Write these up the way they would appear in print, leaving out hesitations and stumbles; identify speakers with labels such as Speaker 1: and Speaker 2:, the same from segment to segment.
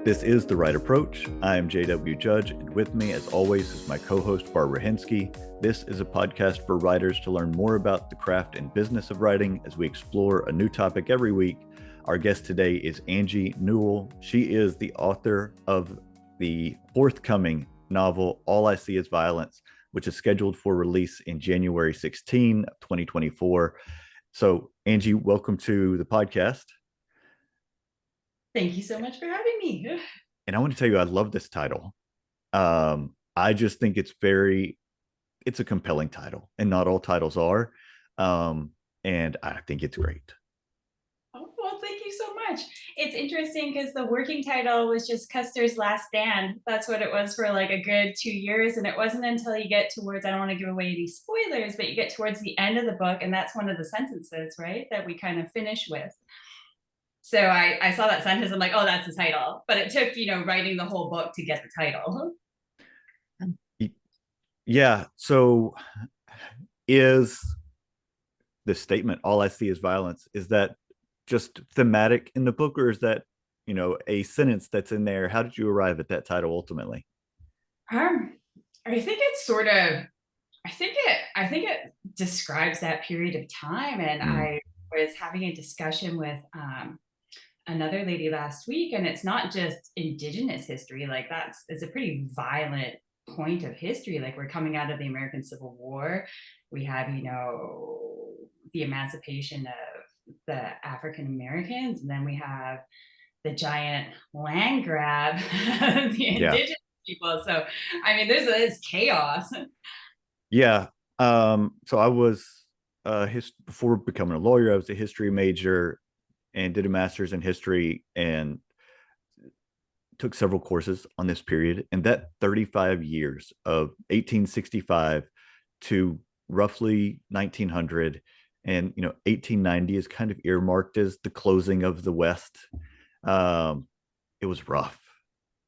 Speaker 1: This is The Right Approach. I am JW Judge, and with me, as always, is my co-host, Barbara Hensky. This is a podcast for writers to learn more about the craft and business of writing as we explore a new topic every week. Our guest today is Angie Newell. She is the author of the forthcoming novel, All I See Is Violence, which is scheduled for release in January 16, 2024. So, Angie, welcome to the podcast.
Speaker 2: Thank you so much for having me.
Speaker 1: And I want to tell you, I love this title. I just think it's a compelling title, and not all titles are. And I think it's great.
Speaker 2: Oh, well, thank you so much. It's interesting because the working title was just Custer's Last Stand. That's what it was for like a good 2 years. And it wasn't until you get towards, I don't want to give away any spoilers, but you get towards the end of the book, and that's one of the sentences, right, that we kind of finish with. So I saw that sentence, I'm like, oh, that's the title. But it took, writing the whole book to get the title.
Speaker 1: Yeah. So is the statement, all I see is violence, is that just thematic in the book, or is that, a sentence that's in there? How did you arrive at that title ultimately?
Speaker 2: I think it's sort of, I think it describes that period of time. And
Speaker 1: Mm,
Speaker 2: I was having a discussion with another lady last week, and it's not just indigenous history. Like it's a pretty violent point of history. Like we're coming out of the American Civil War. We have, the emancipation of the African Americans, and then we have the giant land grab of the
Speaker 1: yeah.
Speaker 2: indigenous people. So I mean, there's chaos.
Speaker 1: Yeah. So I was before becoming a lawyer, I was a history major and did a master's in history and took several courses on this period. And that 35 years of 1865 to roughly 1900, and 1890 is kind of earmarked as the closing of the West. It was rough.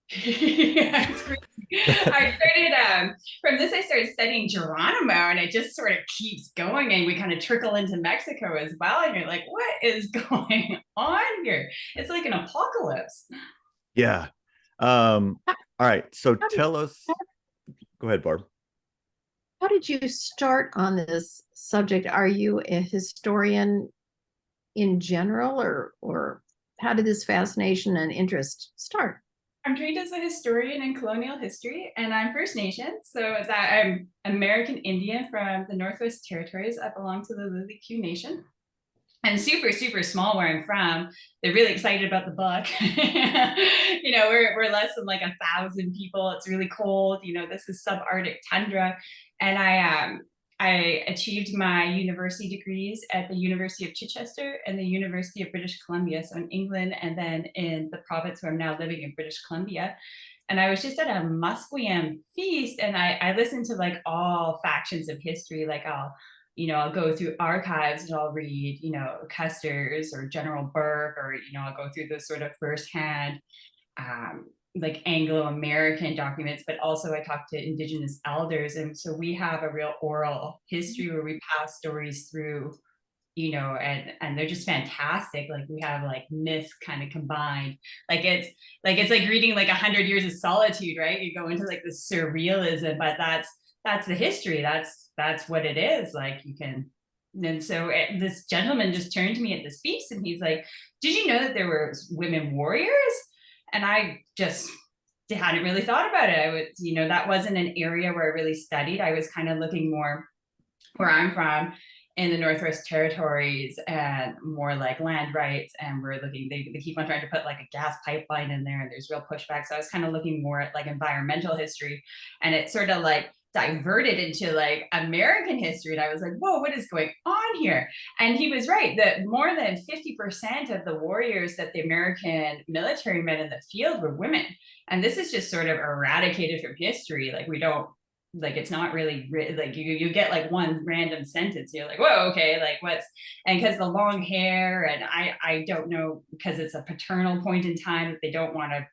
Speaker 2: Yeah, it's crazy. I started from this. I started studying Geronimo, and it just sort of keeps going, and we kind of trickle into Mexico as well. And you're like, what is going on here? It's like an apocalypse.
Speaker 1: Yeah.
Speaker 3: How,
Speaker 1: All right. So
Speaker 3: how did
Speaker 1: tell us. Go ahead, Barb.
Speaker 3: how did you start on this subject? Are you a historian in general, or how did this fascination and interest start?
Speaker 2: I'm trained as a historian in colonial history, and I'm First Nation. So that I'm American Indian from the Northwest Territories. I belong to the Lily Nation. And super, super small where I'm from. They're really excited about the book. We're less than like 1,000 people. It's really cold. This is subarctic tundra. And I achieved my university degrees at the University of Chichester and the University of British Columbia, so in England, and then in the province where I'm now living in British Columbia. And I was just at a Musqueam feast, and I listened to like all factions of history. Like I'll go through archives and I'll read, Custer's or General Burke, or, I'll go through those sort of firsthand, like Anglo-American documents, but also I talk to Indigenous elders. And so we have a real oral history where we pass stories through, and they're just fantastic. Like we have like myths kind of combined. It's like reading like 100 Years of Solitude, right? You go into like the surrealism, but that's the history. That's what it is. Like you can. And so this gentleman just turned to me at this feast, and he's like, did you know that there were women warriors? And I just hadn't really thought about it. I would, that wasn't an area where I really studied. I was kind of looking more where I'm from in the Northwest Territories, and more like land rights. And we're looking, they keep on trying to put like a gas pipeline in there, and there's real pushback. So I was kind of looking more at like environmental history, and it sort of like diverted into like American history. And I was like, whoa, what is going on here? And he was right that more than 50% of the warriors that the American military met in the field were women. And this is just sort of eradicated from history. Like we don't, like it's not really like you get like one random sentence, you're like, whoa, okay, like what's. And because the long hair, and I don't know, because it's a paternal point in time that they don't want to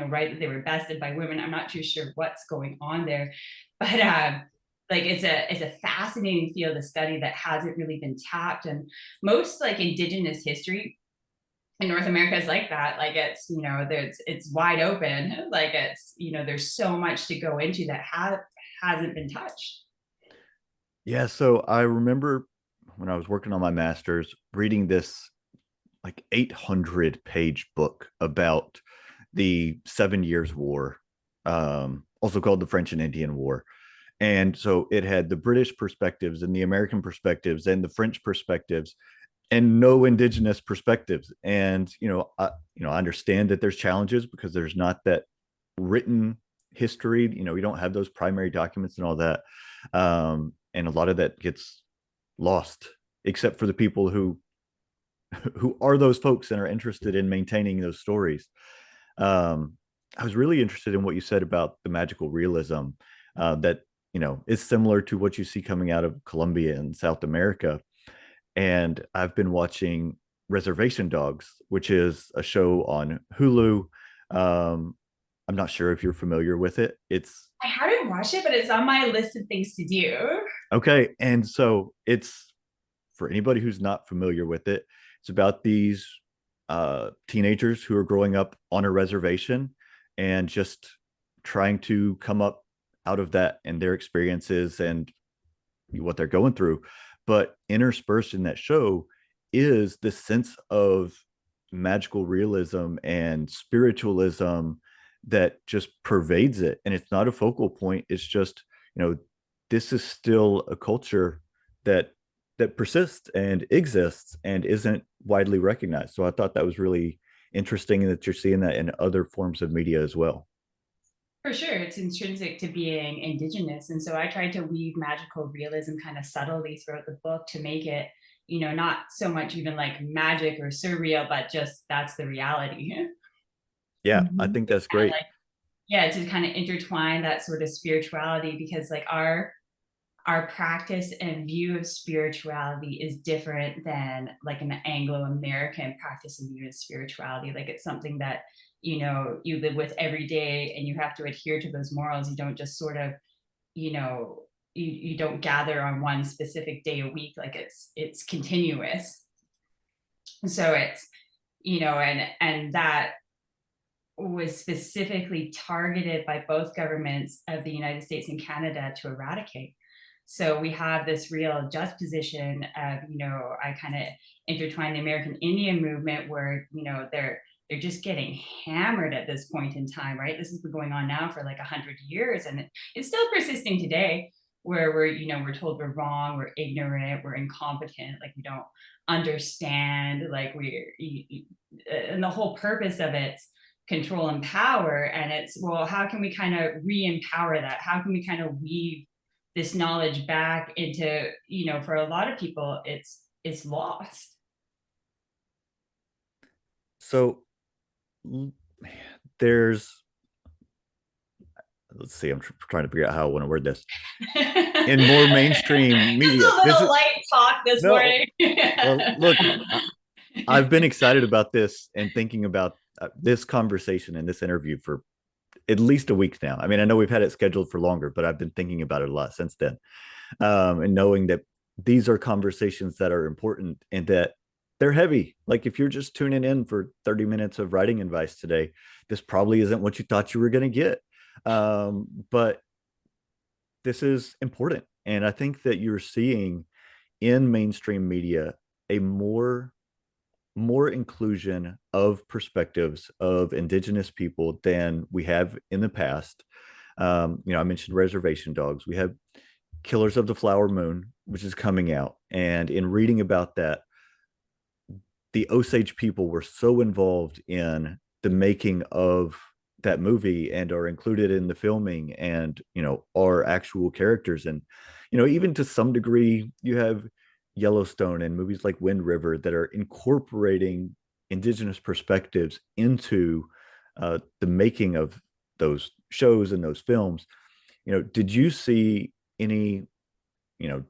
Speaker 2: write that they were bested by women. I'm not too sure what's going on there, but like it's a fascinating field of study that hasn't really been tapped. And most like Indigenous history And North America is like that. Like it's, it's wide open. Like it's, there's so much to go into that hasn't been touched.
Speaker 1: Yeah, so I remember when I was working on my master's reading this like 800-page book about the 7 Years' War, also called the French and Indian War. And so it had the British perspectives and the American perspectives and the French perspectives and no indigenous perspectives. And I understand that there's challenges because there's not that written history. We don't have those primary documents and all that, and a lot of that gets lost, except for the people who are those folks and are interested in maintaining those stories. I was really interested in what you said about the magical realism, that is similar to what you see coming out of Colombia and South America. And I've been watching Reservation Dogs, which is a show on Hulu. I'm not sure if you're familiar with it.
Speaker 2: I haven't watched it, but it's on my list of things to do.
Speaker 1: Okay. And so it's, for anybody who's not familiar with it, it's about these teenagers who are growing up on a reservation and just trying to come up out of that and their experiences and what they're going through. But interspersed in that show is this sense of magical realism and spiritualism that just pervades it. And it's not a focal point. It's just, this is still a culture that persists and exists and isn't widely recognized. So I thought that was really interesting that you're seeing that in other forms of media as well.
Speaker 2: For sure, it's intrinsic to being indigenous. And so I tried to weave magical realism kind of subtly throughout the book to make it, not so much even like magic or surreal, but just that's the reality.
Speaker 1: Yeah, I think that's great.
Speaker 2: Like, yeah, to kind of intertwine that sort of spirituality, because like our practice and view of spirituality is different than like an Anglo-American practice and view of spirituality. Like it's something that, you live with every day and you have to adhere to those morals. You don't just sort of, you don't gather on one specific day a week. Like it's continuous. So it's, and that was specifically targeted by both governments of the United States and Canada to eradicate. So we have this real juxtaposition of, I kind of intertwined the American Indian movement where, they're just getting hammered at this point in time, right? This has been going on now for like 100 years, and it's still persisting today, where we're told we're wrong, we're ignorant, we're incompetent, like we don't understand, like and the whole purpose of it, control and power. And it's, well, how can we kind of re-empower that? How can we kind of weave this knowledge back into, for a lot of people, it's lost.
Speaker 1: So there's, let's see, I'm trying to figure out how I want to word this. In more mainstream media.
Speaker 2: Just a little light talk this morning.
Speaker 1: Well, look, I've been excited about this and thinking about this conversation and this interview for at least a week now. I mean, I know we've had it scheduled for longer, but I've been thinking about it a lot since then. And knowing that these are conversations that are important and that they're heavy. Like if you're just tuning in for 30 minutes of writing advice today, this probably isn't what you thought you were going to get. But this is important. And I think that you're seeing in mainstream media a more inclusion of perspectives of indigenous people than we have in the past. I mentioned Reservation Dogs. We have Killers of the Flower Moon, which is coming out. And in reading about that, the Osage people were so involved in the making of that movie and are included in the filming and, are actual characters. And, even to some degree, you have Yellowstone and movies like Wind River that are incorporating indigenous perspectives into the making of those shows and those films. Did you see any,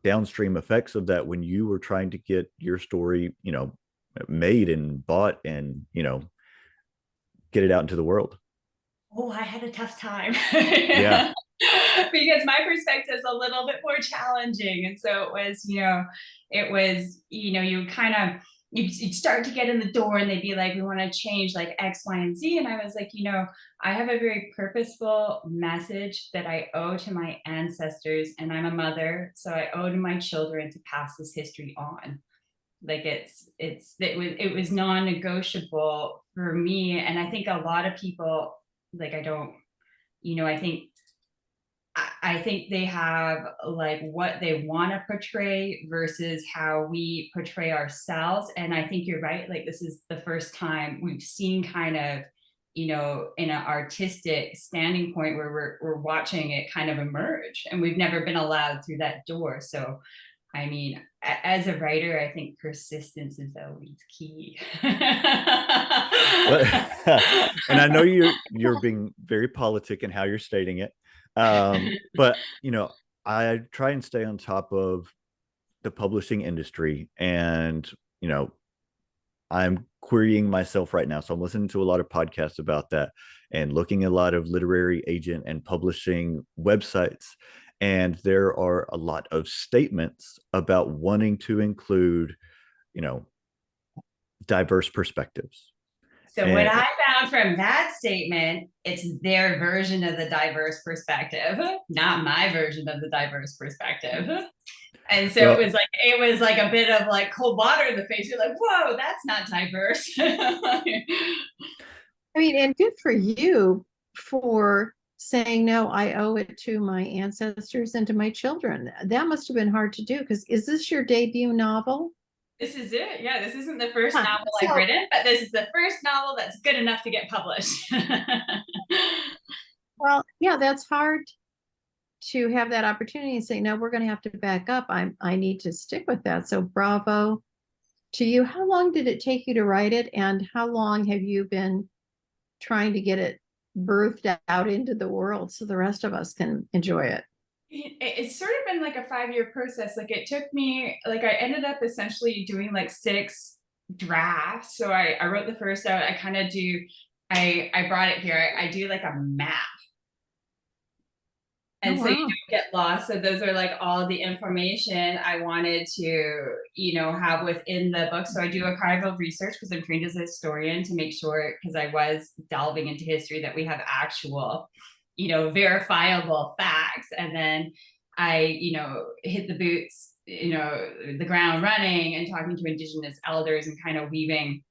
Speaker 1: downstream effects of that when you were trying to get your story, made and bought and, get it out into the world?
Speaker 2: Oh, I had a tough time.
Speaker 1: Yeah.
Speaker 2: Because my perspective is a little bit more challenging. And so it was, you kind of, you'd start to get in the door and they'd be like, we want to change like X, Y, and Z. And I was like, I have a very purposeful message that I owe to my ancestors, and I'm a mother, so I owe to my children to pass this history on. Like it was non-negotiable for me. And I think a lot of people, like, I think they have like what they want to portray versus how we portray ourselves. And I think you're right. Like, this is the first time we've seen kind of, in an artistic standing point where we're watching it kind of emerge, and we've never been allowed through that door. So, I mean, as a writer, I think persistence is always key.
Speaker 1: And I know you're being very politic in how you're stating it. But I try and stay on top of the publishing industry, and I'm querying myself right now, so I'm listening to a lot of podcasts about that and looking at a lot of literary agent and publishing websites, and there are a lot of statements about wanting to include diverse perspectives.
Speaker 2: So what I found from that statement, it's their version of the diverse perspective, not my version of the diverse perspective. And so it was like a bit of like cold water in the face. You're like, whoa, that's not diverse.
Speaker 3: I mean, and good for you for saying, no, I owe it to my ancestors and to my children. That must have been hard to do, because is this your debut novel?
Speaker 2: This is it. Yeah, this isn't the first novel I've written, but this is the first novel that's good enough to get published.
Speaker 3: Well, yeah, that's hard to have that opportunity and say, no, we're going to have to back up. I need to stick with that. So bravo to you. How long did it take you to write it? And how long have you been trying to get it birthed out into the world so the rest of us can enjoy it?
Speaker 2: It's sort of been like a 5-year process. Like, it took me, like, I ended up essentially doing like 6 drafts. So I wrote the first out. I kind of do, I brought it here. I do like a map. And so you don't get lost. So those are like all the information I wanted to, have within the book. So I do archival research because I'm trained as a historian to make sure, because I was delving into history, that we have actual, verifiable facts. And then I, hit the boots, the ground running and talking to indigenous elders and kind of weaving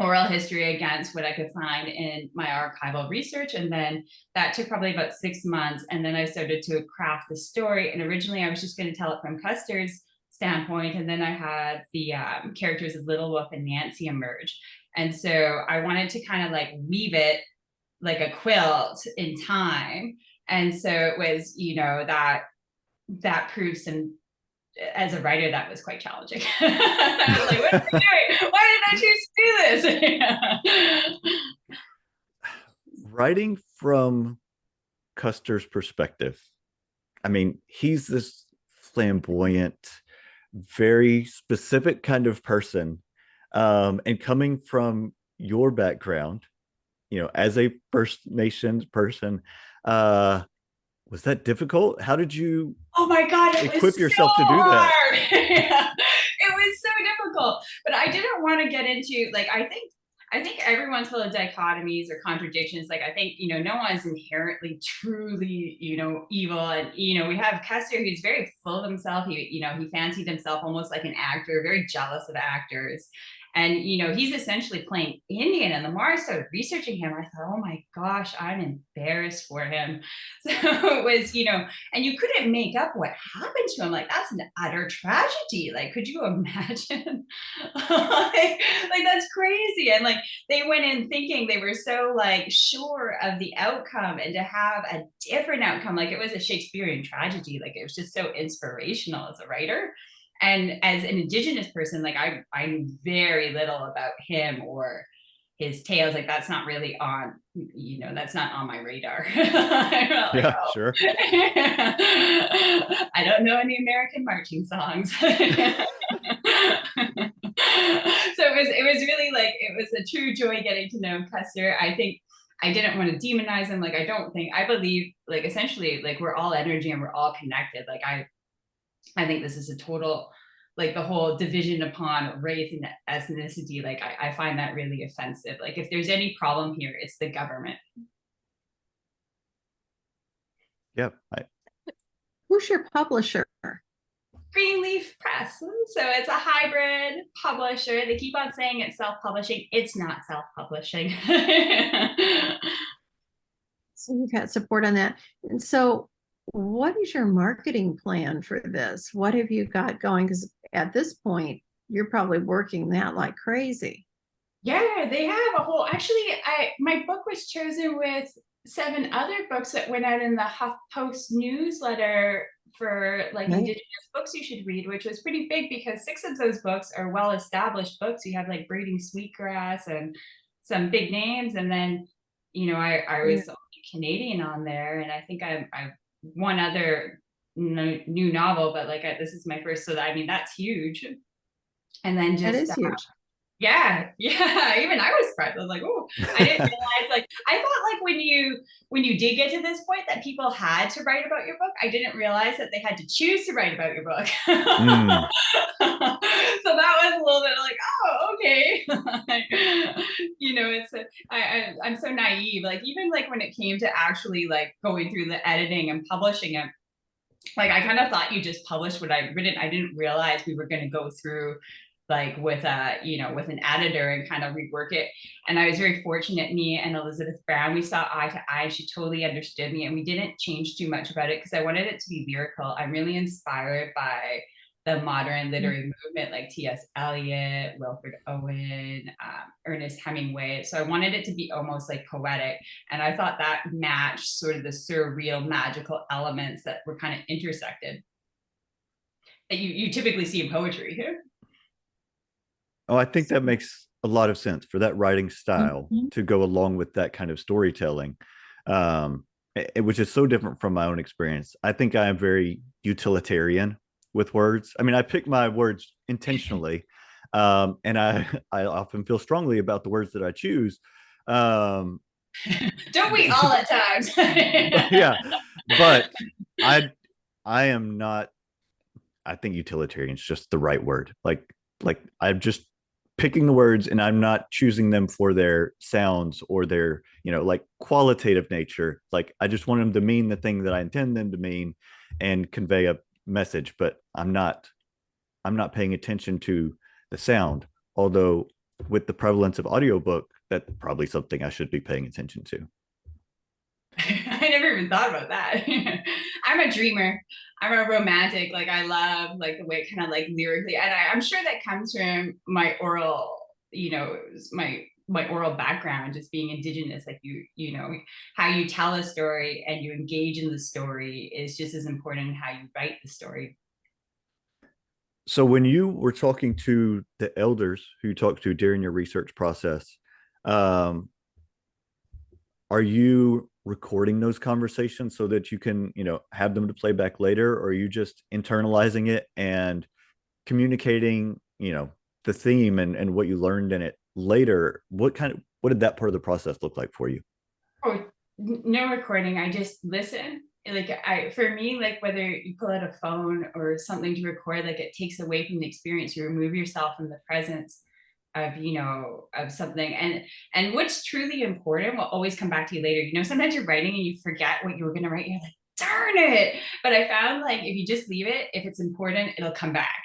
Speaker 2: oral history against what I could find in my archival research. And then that took probably about 6 months. And then I started to craft the story. And originally I was just going to tell it from Custer's standpoint. And then I had the characters of Little Wolf and Nancy emerge. And so I wanted to kind of like weave it like a quilt in time. And so it was, that proved some, as a writer, that was quite challenging. I was like, what am I doing? Why did I choose to do this?
Speaker 1: Writing from Custer's perspective, I mean, he's this flamboyant, very specific kind of person. And coming from your background, as a First Nations person, was that difficult? How did you
Speaker 2: my God,
Speaker 1: equip yourself to do that?
Speaker 2: Yeah, it was so difficult. But I didn't want to get into, like, I think everyone's full of dichotomies or contradictions. Like, I think, no one's inherently truly, evil. And, we have Custer, who's very full of himself. He fancied himself almost like an actor, very jealous of actors. And, he's essentially playing Indian. And the more I started researching him, I thought, oh my gosh, I'm embarrassed for him. So it was, and you couldn't make up what happened to him. Like, that's an utter tragedy. Like, could you imagine? like, that's crazy. And like, they went in thinking they were so like sure of the outcome, and to have a different outcome, like it was a Shakespearean tragedy. Like, it was just so inspirational as a writer. And as an indigenous person, like I knew very little about him or his tales. Like, that's not really on, that's not on my radar.
Speaker 1: Yeah, sure.
Speaker 2: I don't know any American marching songs. So it was really like, it was a true joy getting to know Custer. I think I didn't want to demonize him. Like, I believe, like, essentially, like, we're all energy and we're all connected. Like, I think this is a total like the whole division upon race and ethnicity. Like I find that really offensive. Like if there's any problem here, it's the government.
Speaker 1: Yeah.
Speaker 3: Who's your publisher?
Speaker 2: Greenleaf Press. So it's a hybrid publisher. They keep on saying it's self-publishing. It's not self-publishing.
Speaker 3: So you've got support on that. And so what is your marketing plan for this? What have you got going? Because at this point, you're probably working that like crazy.
Speaker 2: Yeah, they have a whole, actually, my book was chosen with 7 other books that went out in the HuffPost newsletter for like indigenous books you should read, which was pretty big because 6 of those books are well-established books. You have like Breeding Sweetgrass and some big names. And then, I was Canadian on there, and I think I one other new novel, but like this is my first, so that, I mean, that's huge. And then just
Speaker 3: that is huge.
Speaker 2: Yeah, even I was surprised. I was like, oh, I didn't realize, like, I thought like when you did get to this point that people had to write about your book. I didn't realize that they had to choose to write about your book. So that was a little bit like, oh, okay. I'm so naive. Like even like when it came to actually like going through the editing and publishing it, like I kind of thought you just published what I'd written. I didn't realize we were going to go through like with with an editor and kind of rework it. And I was very fortunate. Me and Elizabeth Brown, we saw eye to eye. She totally understood me, and we didn't change too much about it because I wanted it to be lyrical. I'm really inspired by the modern literary movement, like T.S. Eliot, Wilfred Owen, Ernest Hemingway. So I wanted it to be almost like poetic, and I thought that matched sort of the surreal, magical elements that were kind of intersected that you typically see in poetry.
Speaker 1: Oh, I think that makes a lot of sense for that writing style to go along with that kind of storytelling, which is so different from my own experience. I think I am very utilitarian with words. I mean, I pick my words intentionally, and I often feel strongly about the words that I choose.
Speaker 2: Don't we all at times?
Speaker 1: Yeah, but I am not. I think utilitarian is just the right word. Like I'm just picking the words, and I'm not choosing them for their sounds or their, like qualitative nature. Like I just want them to mean the thing that I intend them to mean and convey a message, but I'm not paying attention to the sound. Although with the prevalence of audiobook, that's probably something I should be paying attention to.
Speaker 2: I never even thought about that. I'm a dreamer. I'm a romantic. Like I love like the way it kind of like lyrically, and I'm sure that comes from my oral, my oral background, just being indigenous. Like how you tell a story and you engage in the story is just as important as how you write the story.
Speaker 1: So when you were talking to the elders who you talked to during your research process, are you recording those conversations so that you can, have them to play back later, or are you just internalizing it and communicating, the theme and what you learned in it later? What did that part of the process look like for you?
Speaker 2: Oh, no recording. I just listen. Like for me, like whether you pull out a phone or something to record, like it takes away from the experience. You remove yourself from the presence of something, and what's truly important will always come back to you later. Sometimes you're writing and you forget what you were going to write. You're like, darn it. But I found like if you just leave it, if it's important, it'll come back.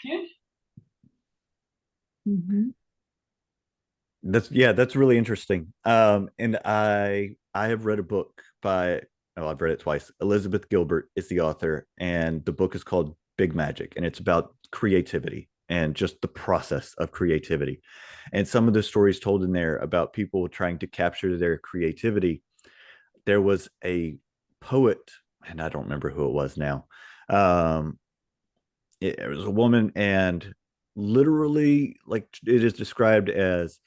Speaker 1: That's really interesting. And I have read a book by, I've read it twice. Elizabeth Gilbert is the author, and the book is called Big Magic, and it's about creativity and just the process of creativity. And some of the stories told in there about people trying to capture their creativity. There was a poet, and I don't remember who it was now. It was a woman, and literally, like it is described as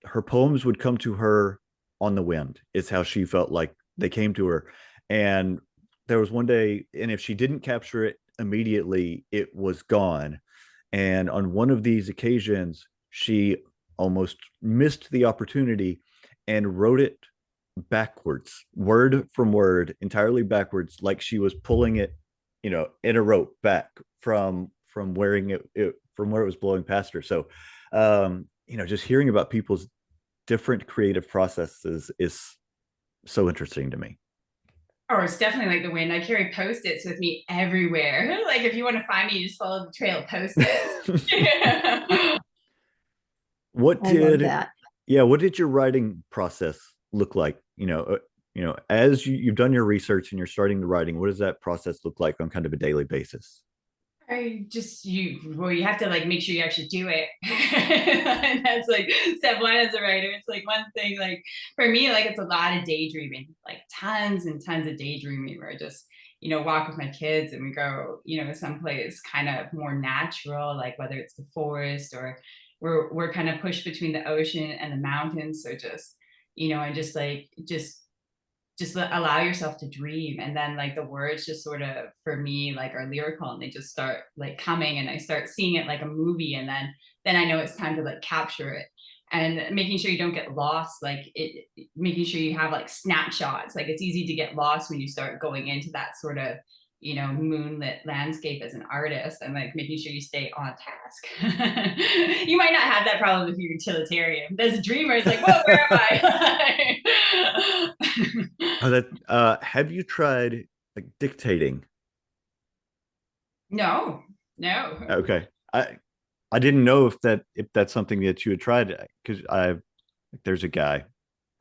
Speaker 1: her poems would come to her on the wind, is how she felt like they came to her. And there was one day, and if she didn't capture it immediately, it was gone. And on one of these occasions, she almost missed the opportunity and wrote it backwards, word from word, entirely backwards, like she was pulling it, in a rope back from wearing it from where it was blowing past her. So, just hearing about people's different creative processes is so interesting to me.
Speaker 2: Oh, it's definitely like the wind. I carry Post-its with me everywhere. Like if you want to find me, you just follow the trail of Post-its.
Speaker 1: What
Speaker 3: I love
Speaker 1: did,
Speaker 3: that.
Speaker 1: what did your writing process look like? As you've done your research and you're starting the writing, what does that process look like on kind of a daily basis?
Speaker 2: You have to like make sure you actually do it. And that's like step one as a writer. It's like one thing, like for me, like it's a lot of daydreaming, like tons and tons of daydreaming where I just, walk with my kids and we go, someplace kind of more natural, like whether it's the forest or we're kind of pushed between the ocean and the mountains. So just, and just allow yourself to dream, and then like the words just sort of for me like are lyrical and they just start like coming and I start seeing it like a movie, and then I know it's time to like capture it, and making sure you don't get lost, like it making sure you have like snapshots. Like it's easy to get lost when you start going into that sort of moonlit landscape as an artist, and like making sure you stay on task. You might not have that problem if you're utilitarian, but as a dreamer it's like, whoa, where am I?
Speaker 1: Have you tried like dictating?
Speaker 2: No, no.
Speaker 1: Okay. I didn't know if that's something that you had tried, because there's a guy.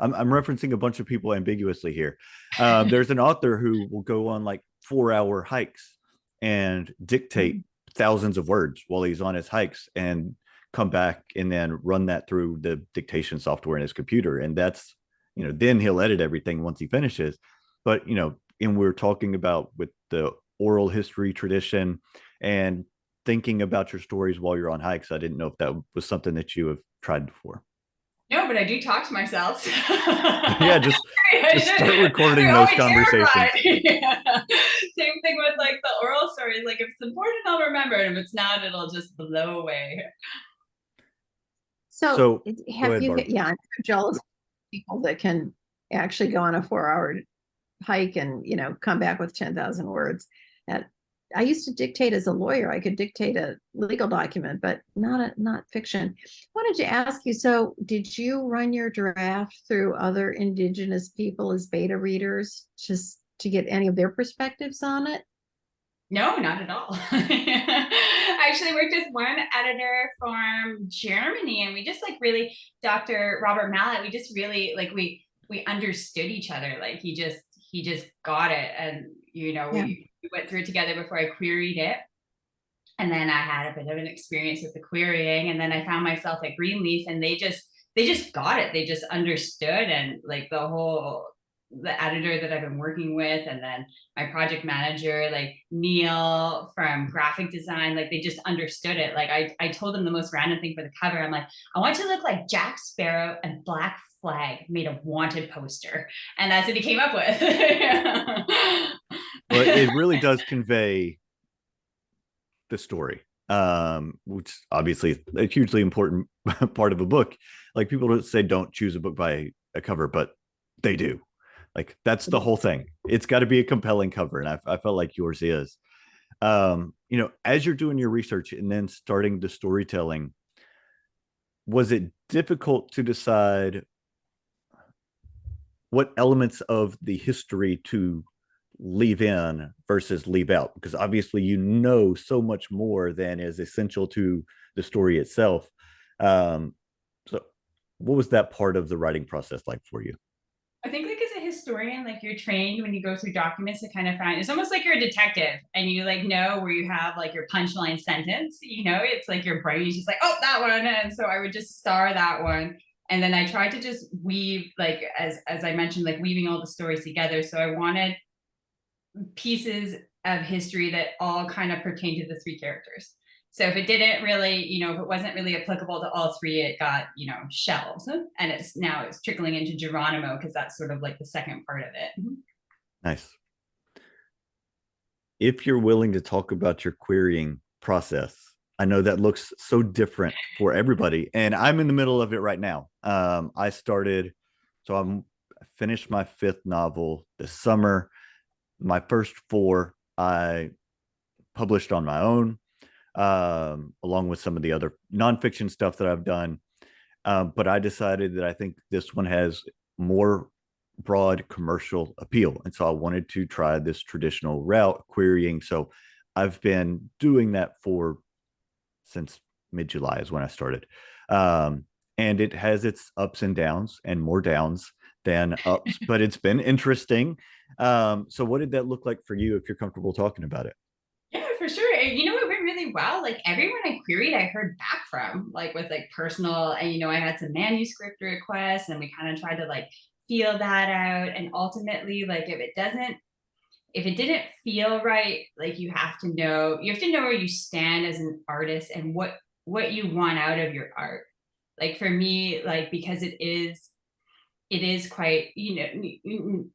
Speaker 1: I'm referencing a bunch of people ambiguously here. There's an author who will go on like 4-hour hikes and dictate thousands of words while he's on his hikes and come back and then run that through the dictation software in his computer. And that's, then he'll edit everything once he finishes. But, and we're talking about with the oral history tradition and thinking about your stories while you're on hikes. I didn't know if that was something that you have tried before.
Speaker 2: No, but I do talk to myself.
Speaker 1: Yeah, just start recording those conversations.
Speaker 2: Yeah. Same thing with like the oral stories. Like if it's important, I'll remember it. If it's not, it'll just blow away.
Speaker 1: So
Speaker 3: have you?
Speaker 1: Barb.
Speaker 3: Yeah, I'm jealous of people that can actually go on a 4-hour hike and come back with 10,000 words. That I used to dictate as a lawyer. I could dictate a legal document, but not fiction. I wanted to ask you, so did you run your draft through other indigenous people as beta readers just to get any of their perspectives on it?
Speaker 2: No, not at all. I actually worked with one editor from Germany, and we just like really, Dr. Robert Mallet, we just really like we understood each other. Like he just got it, and we went through it together before I queried it. And then I had a bit of an experience with the querying, and then I found myself at Greenleaf, and they just got it. They just understood, and like the editor that I've been working with, and then my project manager, like Neil from graphic design, like they just understood it. Like I told them the most random thing for the cover. I'm like, I want to look like Jack Sparrow and Black Flag made a wanted poster, and that's what he came up with.
Speaker 1: Well, it really does convey the story, which obviously is a hugely important part of a book. Like people don't say don't choose a book by a cover, but they do. Like that's the whole thing. It's got to be a compelling cover, and I felt like yours is. As you're doing your research and then starting the storytelling, was it difficult to decide what elements of the history to leave in versus leave out? Because obviously so much more than is essential to the story itself. So what was that part of the writing process like for you?
Speaker 2: I think like as a historian, like you're trained when you go through documents to kind of find, it's almost like you're a detective and you like know where you have like your punchline sentence, it's like your brain is just like, oh, that one. And so I would just star that one. And then I tried to just weave, like, as I mentioned, like weaving all the stories together. So I wanted pieces of history that all kind of pertain to the three characters. So if it didn't really, if it wasn't really applicable to all three, it got, shelved. And it's trickling into Geronimo because that's sort of like the second part of it.
Speaker 1: Nice. If you're willing to talk about your querying process, I know that looks so different for everybody, and I'm in the middle of it right now. I finished my 5th novel this summer. My first 4 I published on my own. along with some of the other nonfiction stuff that I've done. But I decided that I think this one has more broad commercial appeal. And so I wanted to try this traditional route, querying. So I've been doing that since mid-July is when I started. And it has its ups and downs, and more downs than ups, but it's been interesting. So what did that look like for you, if you're comfortable talking about it?
Speaker 2: Yeah, for sure. And it went really well. Like everyone I queried, I heard back from, like with like personal, and I had some manuscript requests, and we kind of tried to like feel that out. And ultimately, like if it didn't feel right, like you have to know where you stand as an artist and what you want out of your art. Like for me, like, because it is quite,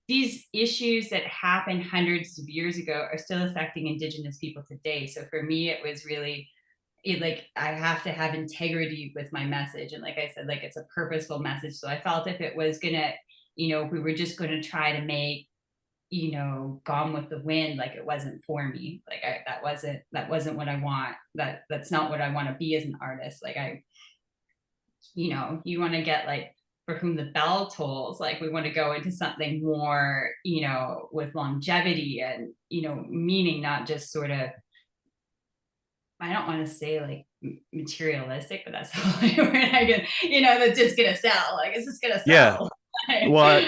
Speaker 2: these issues that happened hundreds of years ago are still affecting Indigenous people today. So for me, it was really, like, I have to have integrity with my message. And like I said, like, it's a purposeful message. So I felt if it was gonna, if we were just going to try to make, Gone with the Wind, like, it wasn't for me. Like, that wasn't what I want. That's not what I want to be as an artist. Like, you want to get like For Whom the Bell Tolls, like we want to go into something more, with longevity and, meaning, not just sort of, I don't want to say like materialistic, but that's the only word I can, that's just gonna sell. Like, it's just gonna
Speaker 1: Yeah.
Speaker 2: sell.
Speaker 1: Well,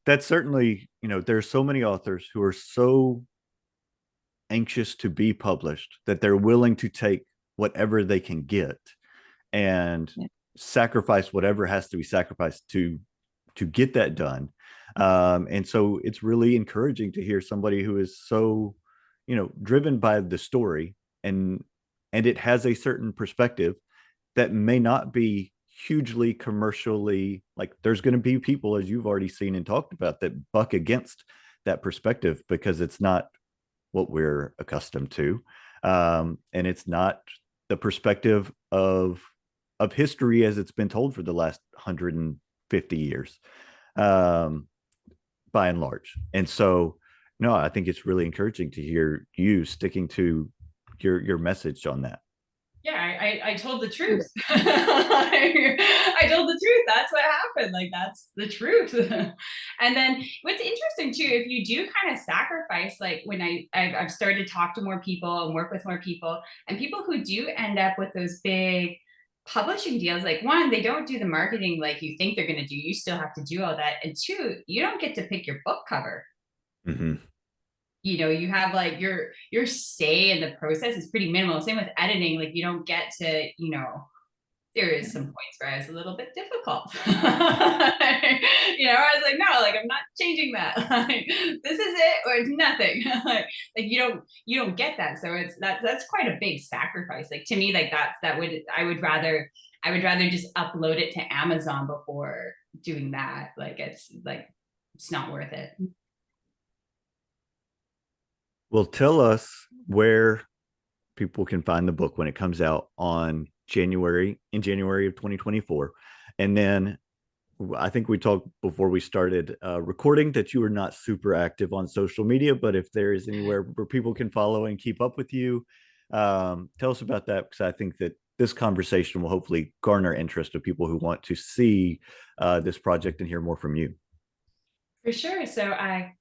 Speaker 1: that's certainly, there's so many authors who are so anxious to be published that they're willing to take whatever they can get and sacrifice whatever has to be sacrificed to get that done. And so it's really encouraging to hear somebody who is so, driven by the story, and it has a certain perspective that may not be hugely commercially, like, there's going to be people, as you've already seen and talked about, that buck against that perspective because it's not what we're accustomed to. And it's not the perspective of history as it's been told for the last 150 years, by and large. And so, no, I think it's really encouraging to hear you sticking to your message on that.
Speaker 2: Yeah, I told the truth. I told the truth. That's what happened. Like, that's the truth. And then what's interesting too, if you do kind of sacrifice, like when I've started to talk to more people and work with more people, and people who do end up with those big publishing deals, like, one, they don't do the marketing like you think they're going to do. You still have to do all that. And two, you don't get to pick your book cover.
Speaker 1: Mm-hmm.
Speaker 2: You have like your say in the process is pretty minimal. Same with editing. Like, you don't get to, there is some points where I was a little bit difficult. I was like, no, like, I'm not changing that. Like, this is it or it's nothing. Like, you don't get that. So that's quite a big sacrifice. Like, to me, like, I would rather just upload it to Amazon before doing that. Like, it's not worth it.
Speaker 1: Well, tell us where people can find the book when it comes out in January of 2024. And then I think we talked before we started recording that you are not super active on social media, but if there is anywhere where people can follow and keep up with you, tell us about that, because I think that this conversation will hopefully garner interest of people who want to see this project and hear more from you.
Speaker 2: For sure. So I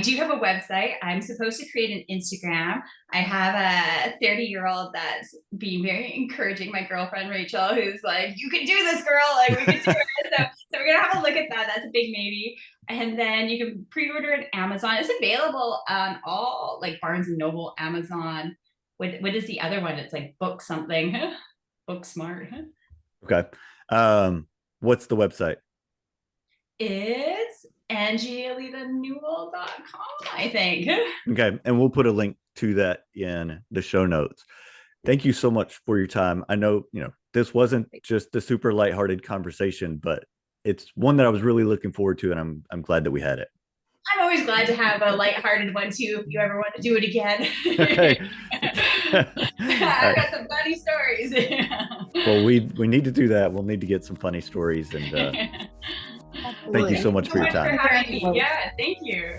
Speaker 2: do have a website. I'm supposed to create an Instagram. I have a 30-year-old that's being very encouraging, my girlfriend Rachel, who's like, you can do this, girl. Like, we can do it. So we're gonna have a look at that. That's a big maybe. And then you can pre-order it on Amazon. It's available on all, like, Barnes and Noble, Amazon. What is the other one? It's like Book something. Book Smart.
Speaker 1: Okay. What's the website?
Speaker 2: It's angieelitanewell.com, I think.
Speaker 1: Okay. And we'll put a link to that in the show notes. Thank you so much for your time. I know, this wasn't just a super lighthearted conversation, but it's one that I was really looking forward to, and I'm glad that we had it.
Speaker 2: I'm always glad to have a lighthearted one too, if you ever want to do it again. I've got some funny stories.
Speaker 1: Well, we need to do that. We'll need to get some funny stories, and thank you so much for your time.
Speaker 2: For having me. Yeah, thank you.